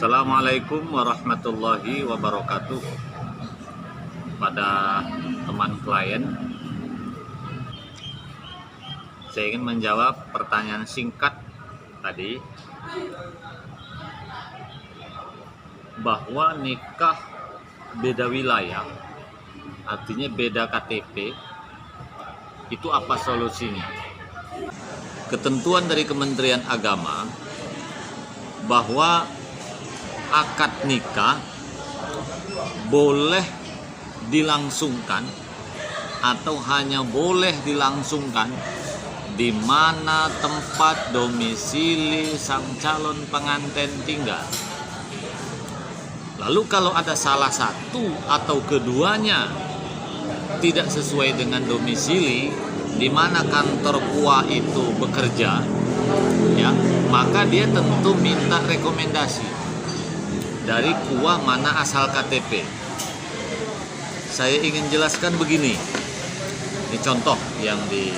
Assalamualaikum warahmatullahi wabarakatuh. Pada teman klien, saya ingin menjawab pertanyaan singkat tadi bahwa nikah beda wilayah, artinya beda KTP, itu apa solusinya? Ketentuan dari Kementerian Agama bahwa akad nikah boleh dilangsungkan atau hanya boleh dilangsungkan di mana tempat domisili sang calon pengantin tinggal. Lalu kalau ada salah satu atau keduanya tidak sesuai dengan domisili di mana kantor KUA itu bekerja, ya, maka dia tentu minta rekomendasi dari KUA mana asal KTP. Saya ingin jelaskan begini. Ini contoh yang di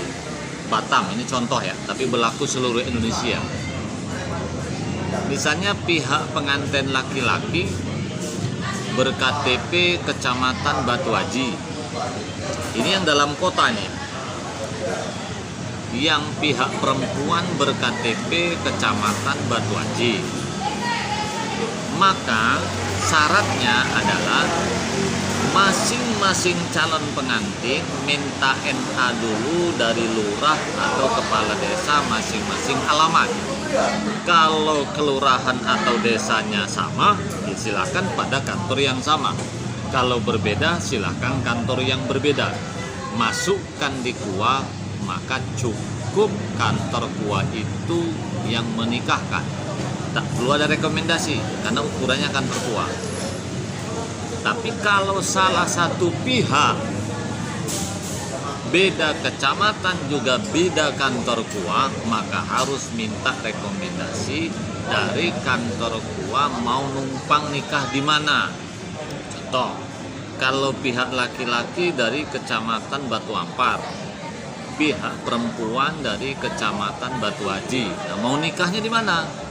Batam, ini contoh ya, tapi berlaku seluruh Indonesia. Misalnya pihak pengantin laki-laki ber-KTP Kecamatan Batu Haji. Ini yang dalam kota nih. Yang pihak perempuan ber-KTP Kecamatan Batu Haji. Maka syaratnya adalah masing-masing calon pengantin minta NA dulu dari lurah atau kepala desa masing-masing alamat. Kalau kelurahan atau desanya sama, silakan pada kantor yang sama. Kalau berbeda, silakan kantor yang berbeda. Masukkan di KUA, maka cukup kantor KUA itu yang menikahkan. Tak perlu ada rekomendasi karena ukurannya kantor KUA. Tapi kalau salah satu pihak beda kecamatan juga beda kantor KUA, maka harus minta rekomendasi dari kantor KUA mau numpang nikah di mana. Contoh, kalau pihak laki-laki dari Kecamatan Batu Ampar, pihak perempuan dari Kecamatan Batu Haji. Nah, mau nikahnya di mana?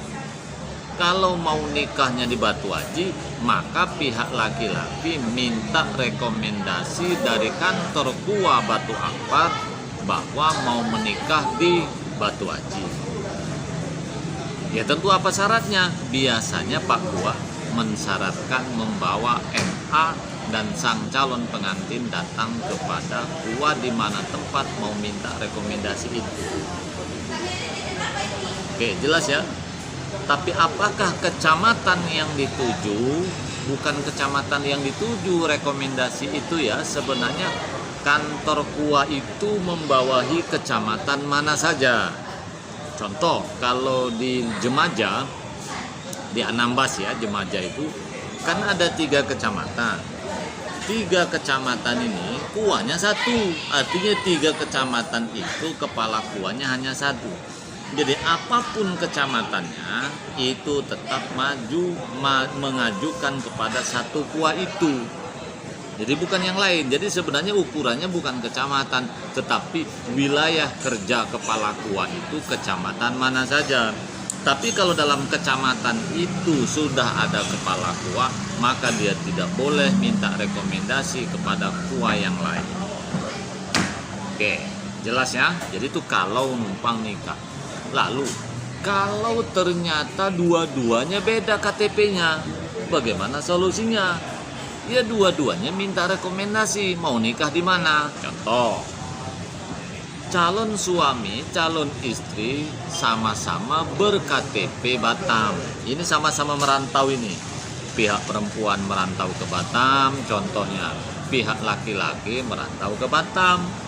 Kalau mau nikahnya di Batu Haji, maka pihak laki-laki minta rekomendasi dari kantor KUA Batu Ampar bahwa mau menikah di Batu Haji. Ya tentu apa syaratnya? Biasanya Pak KUA mensyaratkan membawa NA dan sang calon pengantin datang kepada KUA di mana tempat mau minta rekomendasi itu. Oke, jelas ya? Tapi apakah kecamatan yang dituju, bukan kecamatan yang dituju rekomendasi itu ya, sebenarnya kantor KUA itu membawahi kecamatan mana saja. Contoh, kalau di Jemaja, di Anambas ya, Jemaja itu kan ada 3 kecamatan. 3 kecamatan ini KUA-nya 1, artinya 3 kecamatan itu kepala KUA-nya hanya 1. Jadi apapun kecamatannya itu tetap mengajukan kepada satu KUA itu. Jadi bukan yang lain. Jadi sebenarnya ukurannya bukan kecamatan, tetapi wilayah kerja kepala KUA itu kecamatan mana saja. Tapi kalau dalam kecamatan itu sudah ada kepala KUA, maka dia tidak boleh minta rekomendasi kepada KUA yang lain. Oke, jelas ya? Jadi itu kalau numpang nikah. Lalu, kalau ternyata dua-duanya beda KTP-nya, bagaimana solusinya? Ya dua-duanya minta rekomendasi, mau nikah di mana? Contoh, calon suami, calon istri sama-sama ber-KTP Batam. Ini sama-sama merantau ini. Pihak perempuan merantau ke Batam, contohnya. Pihak laki-laki merantau ke Batam.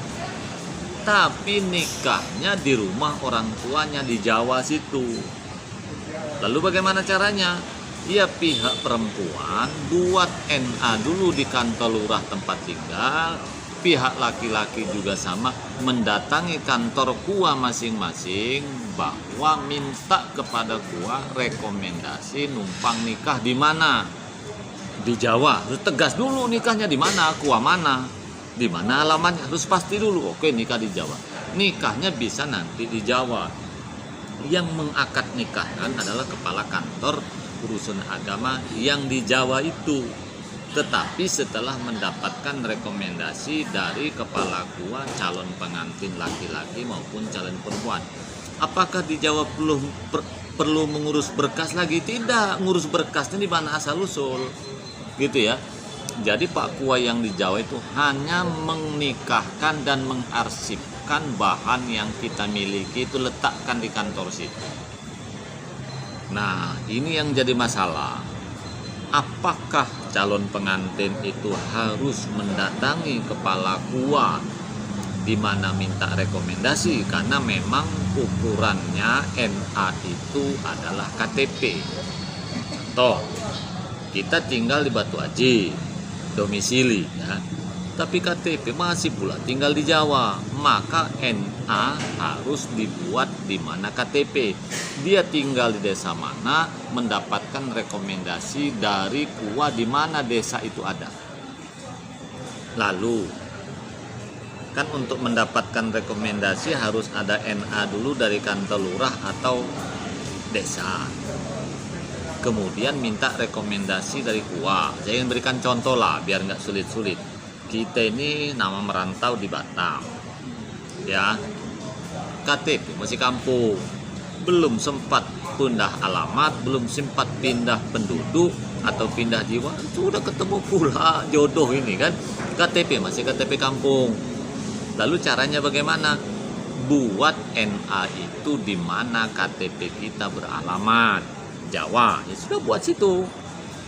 Tapi nikahnya di rumah orang tuanya di Jawa situ. Lalu bagaimana caranya? Ya pihak perempuan buat NA dulu di kantor lurah tempat tinggal. Pihak laki-laki juga sama, mendatangi kantor KUA masing-masing bahwa minta kepada KUA rekomendasi numpang nikah di mana? Di Jawa. Terus tegas dulu nikahnya di mana, KUA mana? Di mana alamatnya, harus pasti dulu. Oke, nikah di Jawa. Nikahnya bisa nanti di Jawa. Yang mengakad nikahkan adalah kepala kantor urusan agama yang di Jawa itu. Tetapi setelah mendapatkan rekomendasi dari kepala gua, calon pengantin laki-laki maupun calon perempuan. Apakah di Jawa perlu mengurus berkas lagi? Tidak, ngurus berkasnya di mana asal usul, gitu ya. Jadi Pak Kua yang di Jawa itu hanya menikahkan dan mengarsipkan bahan yang kita miliki, itu letakkan di kantor situ. Nah, ini yang jadi masalah. Apakah calon pengantin itu harus mendatangi kepala gua di mana minta rekomendasi, karena memang ukurannya NA itu adalah KTP. Toh, kita tinggal di Batu Aji, domisili ya. Tapi KTP masih pula tinggal di Jawa, maka NA harus dibuat di mana KTP. Dia tinggal di desa mana, mendapatkan rekomendasi dari gua di mana desa itu ada. Lalu, kan untuk mendapatkan rekomendasi harus ada NA dulu dari kantor lurah atau desa. Kemudian minta rekomendasi dari gua. Saya ingin berikan contoh lah, biar nggak sulit-sulit. Kita ini nama merantau di Batam, ya. KTP masih kampung, belum sempat pindah alamat, belum sempat pindah penduduk atau pindah jiwa, sudah ketemu pula jodoh ini kan. KTP masih KTP kampung. Lalu caranya bagaimana? Buat NA itu di mana KTP kita beralamat, Jawa, ya sudah buat situ.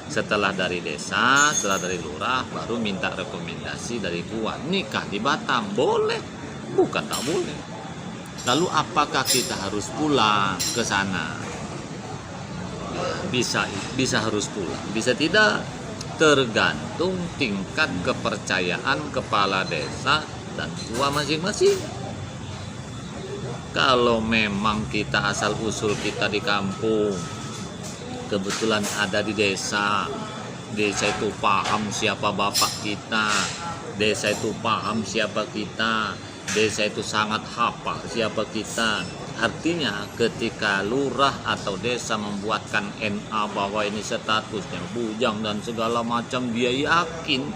Setelah dari desa, setelah dari lurah, baru minta rekomendasi dari gua. Nikah di Batam, boleh? Bukan tak boleh. Lalu apakah kita harus pulang ke sana? Bisa harus pulang, bisa tidak. Tergantung tingkat kepercayaan kepala desa dan gua masing-masing. Kalau memang kita asal usul kita di kampung, kebetulan ada di desa itu paham siapa bapak kita, desa itu paham siapa kita, desa itu sangat hafal siapa kita. Artinya ketika lurah atau desa membuatkan NA bahwa ini statusnya bujang dan segala macam, dia yakin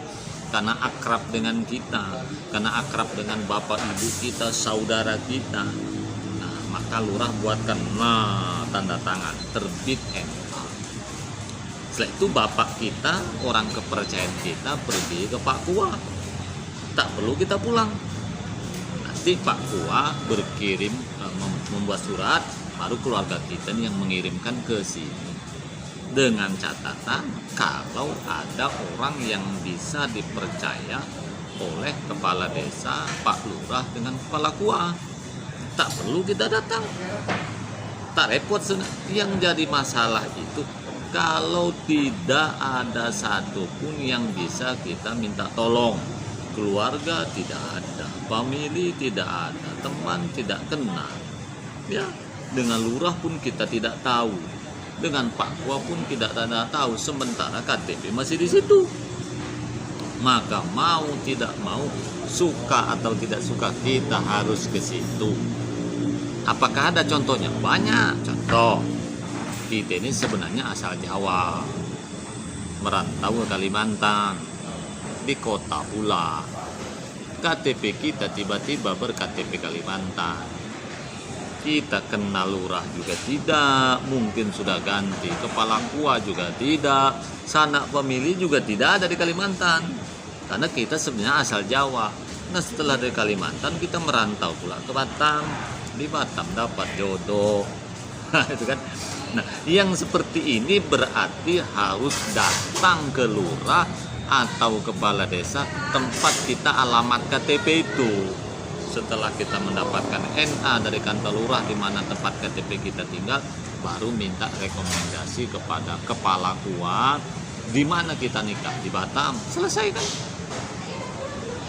karena akrab dengan kita, karena akrab dengan bapak ibu kita, saudara kita. Nah, maka lurah buatkan tanda tangan, terbit NA. Setelah itu bapak kita, orang kepercayaan kita, pergi ke Pak Kua. Tak perlu kita pulang. Nanti Pak Kua berkirim, membuat surat, baru keluarga kita yang mengirimkan ke sini. Dengan catatan kalau ada orang yang bisa dipercaya oleh kepala desa, Pak Lurah dengan kepala Kua, tak perlu kita datang. Tak repot. Yang jadi masalah itu kalau tidak ada satupun yang bisa kita minta tolong. Keluarga tidak ada, famili tidak ada, teman tidak kenal. Ya, dengan lurah pun kita tidak tahu, dengan Pak Kua pun tidak ada tahu. Sementara KTP masih di situ. Maka mau tidak mau, suka atau tidak suka, kita harus ke situ. Apakah ada contohnya? Banyak contoh. Kita ini sebenarnya asal Jawa, merantau ke Kalimantan, di kota pula. KTP kita tiba-tiba ber-KTP Kalimantan. Kita kenal lurah juga tidak, mungkin sudah ganti. Kepala Kua juga tidak, sanak pemilih juga tidak ada di Kalimantan. Karena kita sebenarnya asal Jawa. Nah, setelah dari Kalimantan kita merantau pula ke Batam. Di Batam dapat jodoh. Itu kan. Nah, yang seperti ini berarti harus datang ke lurah atau kepala desa tempat kita alamat KTP itu. Setelah kita mendapatkan NA dari kantor lurah di mana tempat KTP kita tinggal, baru minta rekomendasi kepada kepala Kua di mana kita nikah, di Batam. Selesai kan?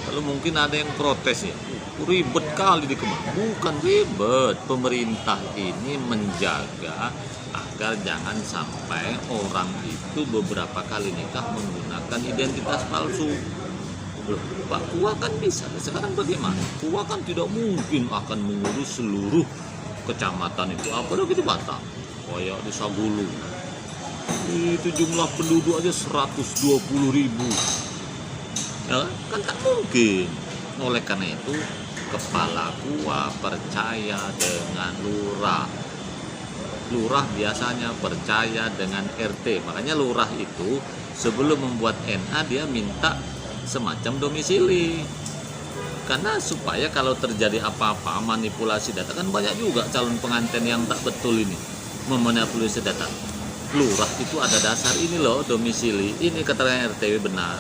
Kalau mungkin ada yang protes ya, ribet kali di Kemang. Bukan ribet, pemerintah ini menjaga agar jangan sampai orang itu beberapa kali nikah menggunakan identitas palsu. Loh, Pak Kua kan bisa. Sekarang bagaimana? Kua kan tidak mungkin akan mengurus seluruh kecamatan itu. Apalagi di Batam, kayak di Sagulu. Itu jumlah penduduk aja 120.000. Ya, kan tak mungkin. Oleh karena itu, kepala KUA percaya dengan lurah. Lurah biasanya percaya dengan RT. Makanya lurah itu sebelum membuat NA dia minta semacam domisili. Karena supaya kalau terjadi apa-apa manipulasi data, kan banyak juga calon pengantin yang tak betul ini memanipulasi data. Lurah itu ada dasar ini loh, domisili, ini keterangan RTW benar.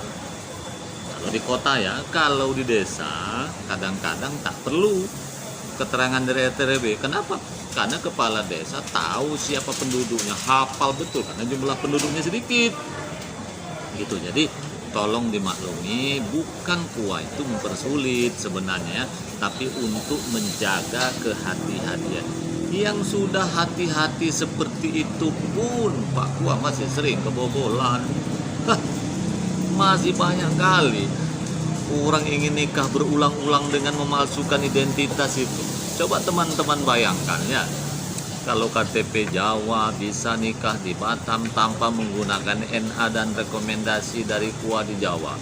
Kalau di kota ya, kalau di desa kadang-kadang tak perlu keterangan dari RTRW. Kenapa? Karena kepala desa tahu siapa penduduknya, hafal betul karena jumlah penduduknya sedikit. Gitu. Jadi tolong dimaklumi, bukan KUA itu mempersulit sebenarnya, tapi untuk menjaga kehati-hatian. Yang sudah hati-hati seperti itu pun Pak KUA masih sering kebobolan. Masih banyak kali orang ingin nikah berulang-ulang dengan memalsukan identitas itu. Coba teman-teman bayangkan ya, kalau KTP Jawa bisa nikah di Batam tanpa menggunakan NA dan rekomendasi dari KUA di Jawa.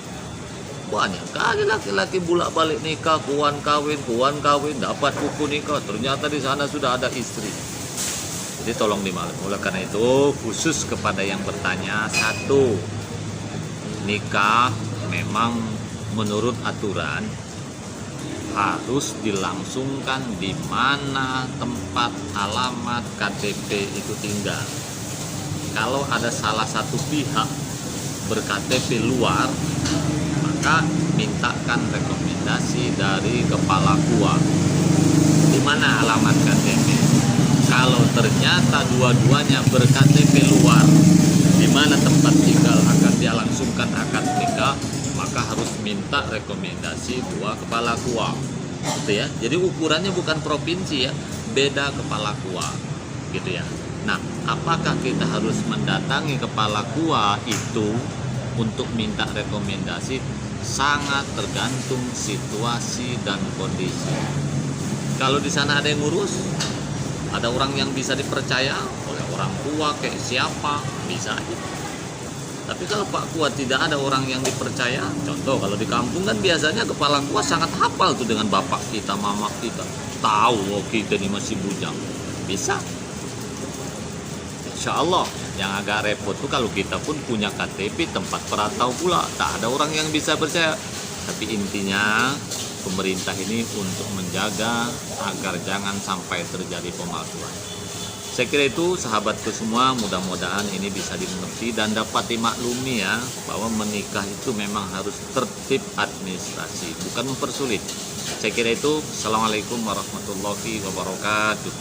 Banyak kali laki-laki bolak-balik nikah, kuan kawin, dapat buku nikah, ternyata di sana sudah ada istri. Jadi tolong dimaklumi. Oleh karena itu, khusus kepada yang bertanya, satu, nikah memang menurut aturan harus dilangsungkan di mana tempat alamat KTP itu tinggal. Kalau ada salah satu pihak ber-KTP luar, maka mintakan rekomendasi dari kepala KUA di mana alamat KTP. Kalau ternyata dua-duanya ber-KTP luar, di mana tempat tinggal akan dia langsungkan akad nikah, maka harus minta rekomendasi dua kepala KUA. Gitu ya. Jadi ukurannya bukan provinsi ya, beda kepala KUA. Gitu ya. Nah, apakah kita harus mendatangi kepala KUA itu untuk minta rekomendasi? Sangat tergantung situasi dan kondisi. Kalau di sana ada yang ngurus, ada orang yang bisa dipercaya oleh orang tua kayak siapa, bisa aja. Tapi kalau Pak KUA tidak ada orang yang dipercaya, contoh kalau di kampung kan biasanya kepala KUA sangat hafal tuh dengan bapak kita, mama kita, tahu oh kita ini masih bujang, bisa. Insya Allah. Yang agak repot tuh kalau kita pun punya KTP tempat perantau pula, tak ada orang yang bisa percaya. Tapi intinya pemerintah ini untuk menjaga agar jangan sampai terjadi pemalsuan. Saya kira itu sahabatku semua, mudah-mudahan ini bisa dimengerti dan dapat dimaklumi ya, bahwa menikah itu memang harus tertib administrasi, bukan mempersulit. Saya kira itu. Assalamualaikum warahmatullahi wabarakatuh.